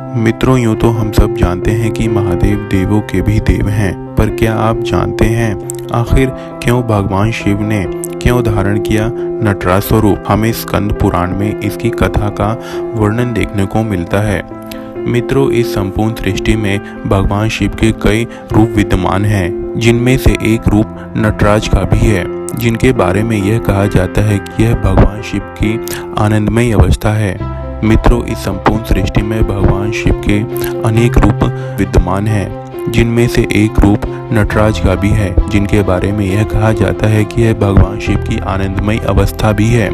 मित्रों, यूँ तो हम सब जानते हैं कि महादेव देवों के भी देव हैं, पर क्या आप जानते हैं आखिर क्यों भगवान शिव ने क्यों धारण किया नटराज स्वरूप? हमें स्कंद पुराण में इसकी कथा का वर्णन देखने को मिलता है। मित्रों, इस संपूर्ण सृष्टि में भगवान शिव के कई रूप विद्यमान हैं, जिनमें से एक रूप नटराज का भी है, जिनके बारे में यह कहा जाता है कि यह भगवान शिव की आनंदमय अवस्था है। मित्रों, इस संपूर्ण सृष्टि में भगवान शिव के अनेक रूप विद्यमान हैं, जिनमें से एक रूप नटराज का भी है, जिनके बारे में यह कहा जाता है कि यह भगवान शिव की आनंदमय अवस्था भी है।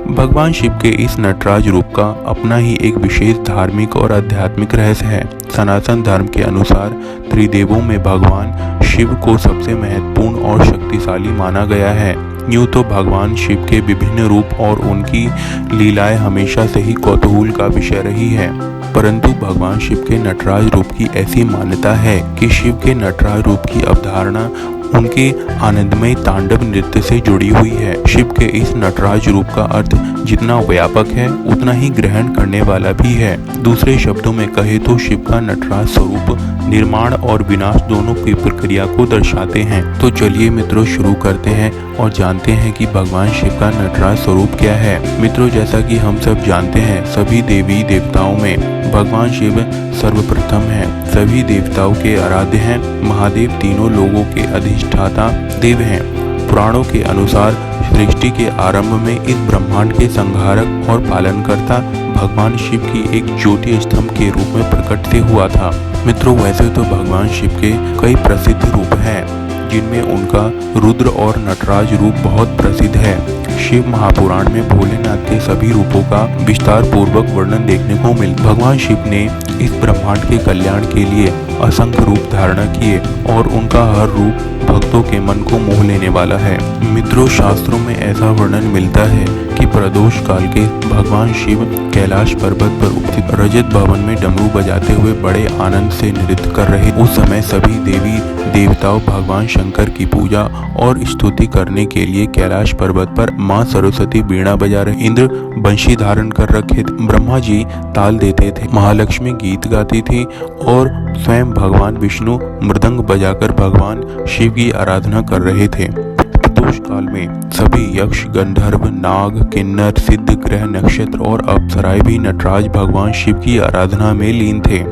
भगवान शिव के इस नटराज रूप का अपना ही एक विशेष धार्मिक और आध्यात्मिक रहस्य है। सनातन धर्म के अनुसार त्रिदेवों में भगवान शिव को सबसे महत्वपूर्ण और शक्तिशाली माना गया है। यूँ तो भगवान शिव के विभिन्न रूप और उनकी लीलाएं हमेशा से ही कौतूहल का विषय रही है, परंतु भगवान शिव के नटराज रूप की ऐसी मान्यता है कि शिव के नटराज रूप की अवधारणा उनके आनंदमय तांडव नृत्य से जुड़ी हुई है। शिव के इस नटराज रूप का अर्थ जितना व्यापक है उतना ही ग्रहण करने वाला भी है। दूसरे शब्दों में कहे तो शिव का नटराज स्वरूप निर्माण और विनाश दोनों की प्रक्रिया को दर्शाते हैं। तो चलिए मित्रों, शुरू करते हैं और जानते हैं कि भगवान शिव का नटराज स्वरूप क्या है। मित्रों, जैसा कि हम सब जानते हैं, सभी देवी देवताओं में भगवान शिव सर्वप्रथम है। सभी देवताओं के आराध्य हैं। महादेव तीनों लोगों के अधिष्ठाता देव हैं। पुराणों के अनुसार सृष्टि के आरंभ में इस ब्रह्मांड के संहारक और पालनकर्ता भगवान शिव की एक ज्योति स्तंभ के रूप में प्रकट से हुआ था। मित्रों, वैसे तो भगवान शिव के कई प्रसिद्ध रूप हैं, जिनमें उनका रुद्र और नटराज रूप बहुत प्रसिद्ध है। शिव महापुराण में भोलेनाथ के सभी रूपों का विस्तार पूर्वक वर्णन देखने को मिलता। भगवान शिव ने इस ब्रह्मांड के कल्याण के लिए असंख्य रूप धारणा किए और उनका हर रूप भक्तों के मन को मोह लेने वाला है। मित्रों, शास्त्रों में ऐसा वर्णन मिलता है कि प्रदोष काल के भगवान शिव कैलाश पर्वत पर उपस्थित रजत भवन में डमरू बजाते हुए बड़े आनंद से नृत्य कर रहे। उस समय सभी देवी देवताओं भगवान शंकर की पूजा और स्तुति करने के लिए कैलाश पर्वत पर माँ सरस्वती बीणा बजा रहे, इंद्र बंशी धारण कर रखे थे, ब्रह्मा जी ताल देते थे, महालक्ष्मी गीत गाती थी और स्वयं भगवान विष्णु मृदंग बजाकर भगवान शिव की आराधना कर रहे थे। प्रदोष काल में सभी यक्ष, गंधर्व, नाग, किन्नर, सिद्ध, ग्रह, नक्षत्र और अप्सराएं भी नटराज भगवान शिव की आराधना में लीन थे।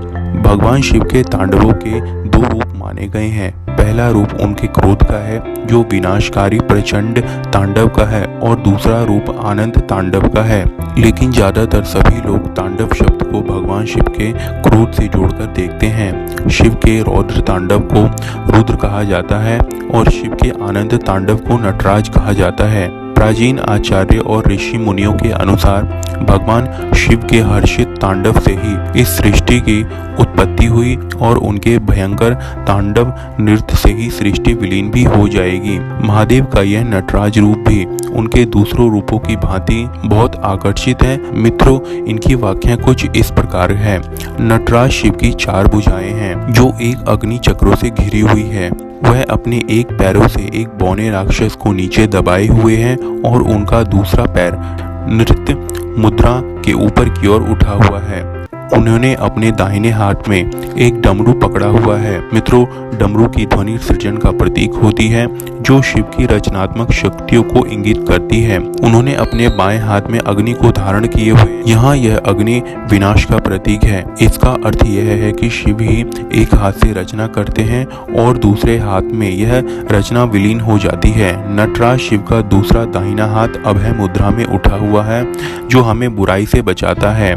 भगवान शिव के तांडवों के दो रूप माने गए हैं। पहला रूप उनके क्रोध का है, जो विनाशकारी प्रचंड तांडव का है, और दूसरा रूप आनंद तांडव का है। लेकिन ज्यादातर सभी लोग तांडव शब्द को भगवान शिव के क्रोध से जोड़कर देखते हैं। शिव के रौद्र तांडव को रुद्र कहा जाता है और शिव के आनंद तांडव को नटराज कहा जाता है। प्राचीन आचार्य और ऋषि मुनियों के अनुसार भगवान शिव के हर्षित तांडव से ही इस सृष्टि की उत्पत्ति हुई और उनके भयंकर तांडव नृत्य से ही सृष्टि विलीन भी हो जाएगी। महादेव का यह नटराज रूप भी उनके दूसरों रूपों की भांति बहुत आकर्षित है। मित्रों, इनकी व्याख्या कुछ इस प्रकार है। नटराज शिव की चार भुजाएं हैं, जो एक अग्नि चक्रों से घिरी हुई है। वह अपने एक पैरों से एक बौने राक्षस को नीचे दबाए हुए हैं और उनका दूसरा पैर नृत्य मुद्रा के ऊपर की ओर उठा हुआ है। उन्होंने अपने दाहिने हाथ में एक डमरू पकड़ा हुआ है। मित्रों, डमरू की ध्वनि सृजन का प्रतीक होती है, जो शिव की रचनात्मक शक्तियों को इंगित करती है। उन्होंने अपने बाएं हाथ में अग्नि को धारण किए हुए, यहाँ यह अग्नि विनाश का प्रतीक है। इसका अर्थ यह है कि शिव ही एक हाथ से रचना करते हैं और दूसरे हाथ में यह रचना विलीन हो जाती है। नटराज शिव का दूसरा दाहिना हाथ अभय मुद्रा में उठा हुआ है, जो हमें बुराई से बचाता है।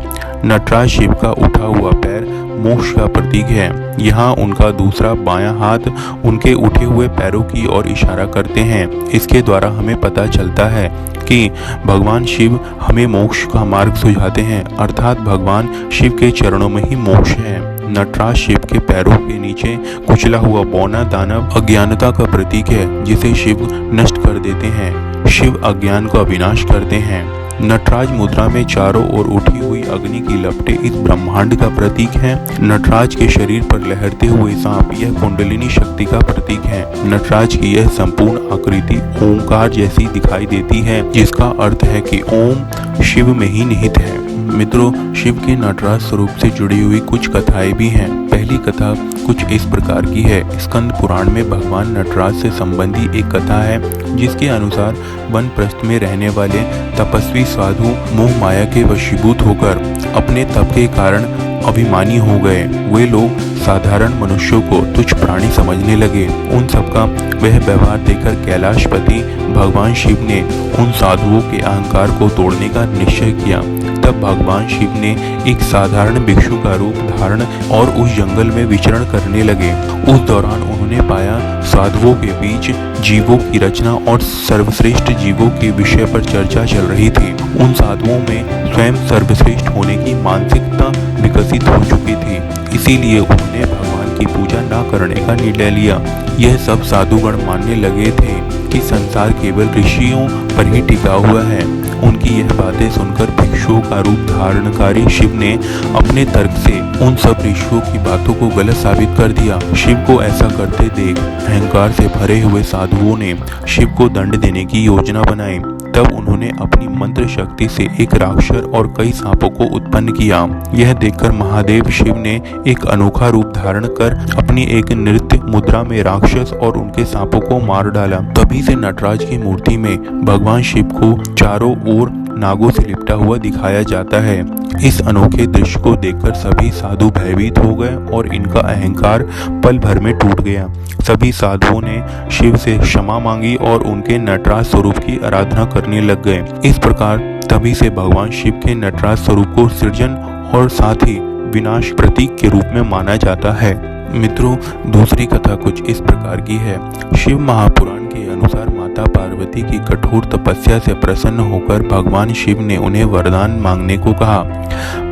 नटराज शिव का उठा हुआ पैर मोक्ष का प्रतीक है। यहाँ उनका दूसरा बायां हाथ उनके उठे हुए पैरों की ओर इशारा करते हैं। इसके द्वारा हमें पता चलता है कि भगवान शिव हमें मोक्ष का मार्ग सुझाते हैं, अर्थात भगवान शिव के चरणों में ही मोक्ष है। नटराज शिव के पैरों के नीचे कुचला हुआ बौना दानव अज्ञानता का प्रतीक है, जिसे शिव नष्ट कर देते हैं। शिव अज्ञान का विनाश करते हैं। नटराज मुद्रा में चारों ओर उठी हुई अग्नि की लपटें इस ब्रह्मांड का प्रतीक हैं। नटराज के शरीर पर लहरते हुए सांप यह कुंडलिनी शक्ति का प्रतीक है। नटराज की यह संपूर्ण आकृति ओंकार जैसी दिखाई देती है, जिसका अर्थ है कि ओम शिव में ही निहित है। मित्रों, शिव के नटराज स्वरूप से जुड़ी हुई कुछ कथाएं भी हैं। पहली कथा कुछ इस प्रकार की है। स्कंद पुराण में भगवान नटराज से संबंधी एक कथा है, जिसके अनुसार वनप्रस्थ में रहने वाले तपस्वी साधु मोह माया के वशीभूत होकर अपने तप के कारण अभिमानी हो गए। वे लोग साधारण मनुष्यों को तुच्छ प्राणी समझने लगे। उन सबका वह व्यवहार देखकर कैलाशपति भगवान शिव ने उन साधुओं के अहंकार को तोड़ने का निश्चय किया। तब भगवान शिव ने एक साधारण भिक्षु का रूप धारण और उस जंगल में विचरण करने लगे। उस दौरान उन्होंने पाया साधुओं के बीच जीवों की रचना और सर्वश्रेष्ठ जीवों के विषय पर चर्चा चल रही थी। उन साधुओं में स्वयं सर्वश्रेष्ठ होने की मानसिकता विकसित हो चुकी थी, इसीलिए उन्होंने भगवान की पूजा न करने का निर्णय लिया। यह सब साधुगण मानने लगे थे कि संसार केवल ऋषियों पर ही टिका हुआ है। उनकी यह बातें सुनकर भिक्षुओं का रूप धारणकारी शिव ने अपने तर्क से उन सब ऋषियों की बातों को गलत साबित कर दिया। शिव को ऐसा करते देख अहंकार से भरे हुए साधुओं ने शिव को दंड देने की योजना बनाई। तब उन्होंने अपनी मंत्र शक्ति से एक राक्षस और कई सांपों को उत्पन्न किया। यह देखकर महादेव शिव ने एक अनोखा रूप धारण कर अपनी एक नृत्य मुद्रा में राक्षस और उनके सांपों को मार डाला। तभी से नटराज की मूर्ति में भगवान शिव को चारों ओर नागों से लिपटा हुआ दिखाया जाता है। इस अनोखे दृश्य को देखकर सभी साधु भयभीत हो गए और इनका अहंकार पल भर में टूट गया। सभी साधुओं ने शिव से क्षमा मांगी और उनके नटराज स्वरूप की आराधना करने लग गए। इस प्रकार तभी से भगवान शिव के नटराज स्वरूप को सृजन और साथ ही विनाश प्रतीक के रूप में माना जाता है। मित्रों, दूसरी कथा कुछ इस प्रकार की है। शिव महापुराण के अनुसार माता पार्वती की कठोर तपस्या से प्रसन्न होकर भगवान शिव ने उन्हें वरदान मांगने को कहा।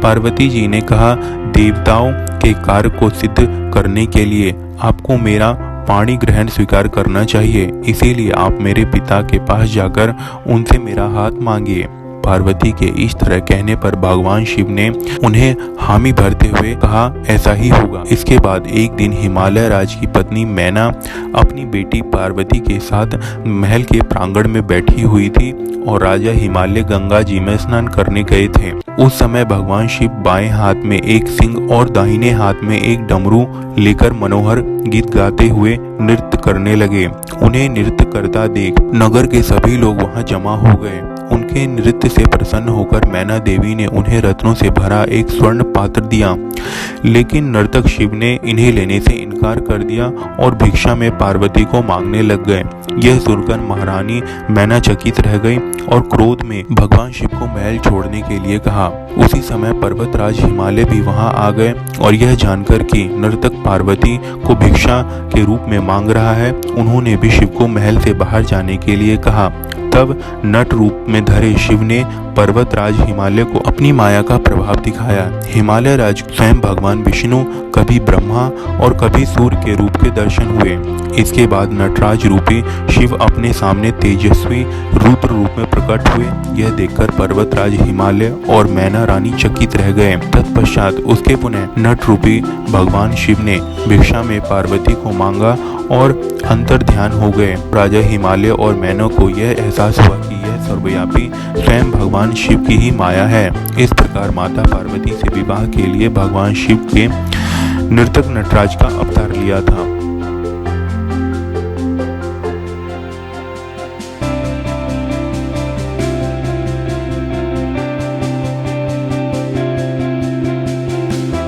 पार्वती जी ने कहा, देवताओं के कार्य को सिद्ध करने के लिए आपको मेरा पाणी ग्रहण स्वीकार करना चाहिए, इसीलिए आप मेरे पिता के पास जाकर उनसे मेरा हाथ मांगिए। पार्वती के इस तरह कहने पर भगवान शिव ने उन्हें हामी भरते हुए कहा, ऐसा ही होगा। इसके बाद एक दिन हिमालय राज की पत्नी मैना अपनी बेटी पार्वती के साथ महल के प्रांगण में बैठी हुई थी और राजा हिमालय गंगा जी में स्नान करने गए थे। उस समय भगवान शिव बाएं हाथ में एक सिंह और दाहिने हाथ में एक डमरू लेकर मनोहर गीत गाते हुए नृत्य करने लगे। उन्हें नृत्य करता देख नगर के सभी लोग वहां जमा हो गए। उनके नृत्य से प्रसन्न होकर मैना देवी ने उन्हें रत्नों से भरा एक स्वर्ण पात्र दिया, लेकिन नर्तक शिव ने इन्हें लेने से इनकार कर दिया और भिक्षा में पार्वती को मांगने लग गए। यह सुनकर महारानी मैना चकित रह गई और क्रोध में भगवान शिव को महल छोड़ने के लिए कहा। उसी समय पर्वतराज हिमालय भी वहां आ गए और यह जानकर कि नर्तक पार्वती को भिक्षा के रूप में मांग रहा है, उन्होंने भी शिव को महल से बाहर जाने के लिए कहा। तब नट रूप में धरे शिव ने पर्वतराज हिमालय को अपनी माया का प्रभाव दिखाया। हिमालय राज स्वयं भगवान विष्णु, कभी ब्रह्मा और कभी सूर्य के रूप के दर्शन हुए। इसके बाद नटराज रूपी शिव अपने सामने तेजस्वी रुद्र रूप में प्रकट हुए। यह देखकर पर्वतराज हिमालय और मैना रानी चकित रह गए। तत्पश्चात उसके पुनः नट रूपी भगवान शिव ने भिक्षा में पार्वती को मांगा और अंतर ध्यान हो गए। राजा हिमालय और मैना को यह एहसास हुआ कि यह सर्वव्यापी स्वयं भगवान शिव की ही माया है। इस प्रकार माता पार्वती से विवाह के लिए भगवान शिव के नर्तक नटराज का अवतार लिया था।